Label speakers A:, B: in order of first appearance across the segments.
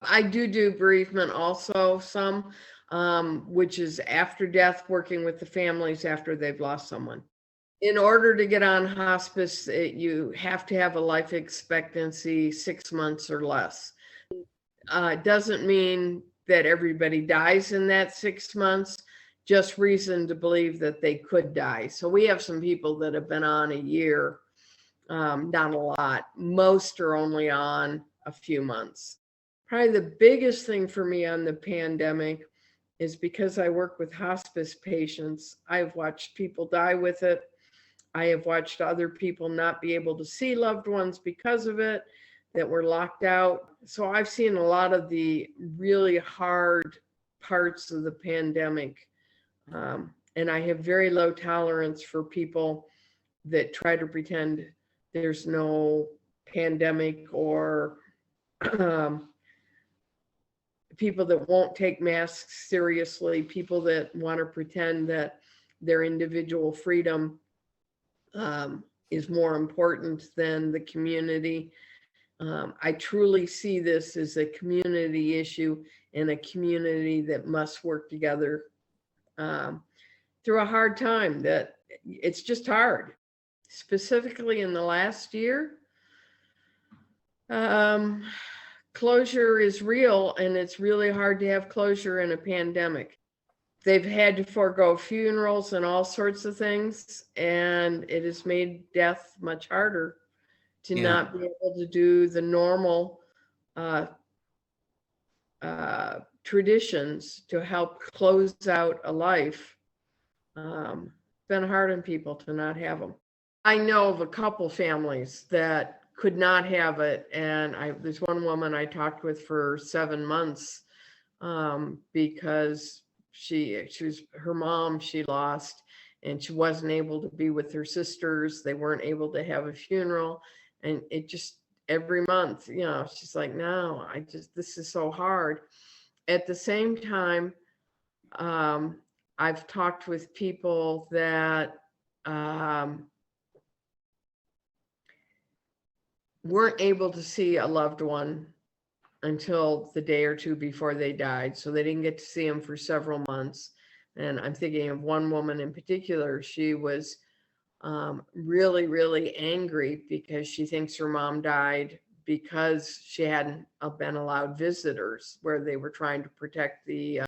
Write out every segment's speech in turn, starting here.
A: I do bereavement also, some, which is after death, working with the families after they've lost someone. In order to get on hospice, you have to have a life expectancy 6 months or less. It doesn't mean that everybody dies in that 6 months, just reason to believe that they could die. So we have some people that have been on a year, not a lot. Most are only on a few months. Probably the biggest thing for me on the pandemic is because I work with hospice patients, I've watched people die with it. I have watched other people not be able to see loved ones because of it, that were locked out. So I've seen a lot of the really hard parts of the pandemic. And I have very low tolerance for people that try to pretend there's no pandemic, or people that won't take masks seriously, people that want to pretend that their individual freedom is more important than the community. I truly see this as a community issue and a community that must work together through a hard time. That it's just hard, specifically in the last year. Closure is real, and it's really hard to have closure in a pandemic. They've had to forego funerals and all sorts of things, and it has made death much harder to
B: Yeah.
A: not be able to do the normal traditions to help close out a life. It's been hard on people to not have them. I know of a couple families that could not have it, and there's one woman I talked with for 7 months because she was her mom she lost, and she wasn't able to be with her sisters. They weren't able to have a funeral, and it just every month, she's like, no, this is so hard. At the same time, I've talked with people that weren't able to see a loved one until the day or two before they died. So they didn't get to see them for several months. And I'm thinking of one woman in particular. She was really, really angry because she thinks her mom died because she hadn't been allowed visitors, where they were trying to protect the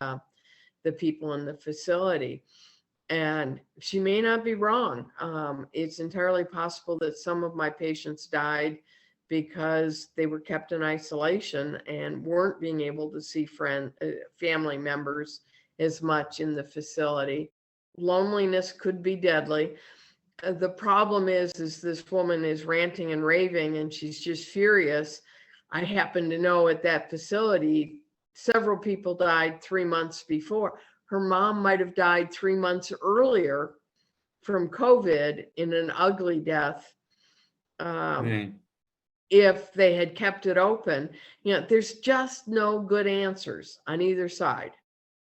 A: people in the facility. And she may not be wrong. It's entirely possible that some of my patients died because they were kept in isolation and weren't being able to see family members as much in the facility. Loneliness could be deadly. The problem is this woman is ranting and raving, and she's just furious. I happen to know at that facility, several people died 3 months before. Her mom might have died 3 months earlier from COVID in an ugly death.
B: Right.
A: If they had kept it open. There's just no good answers on either side.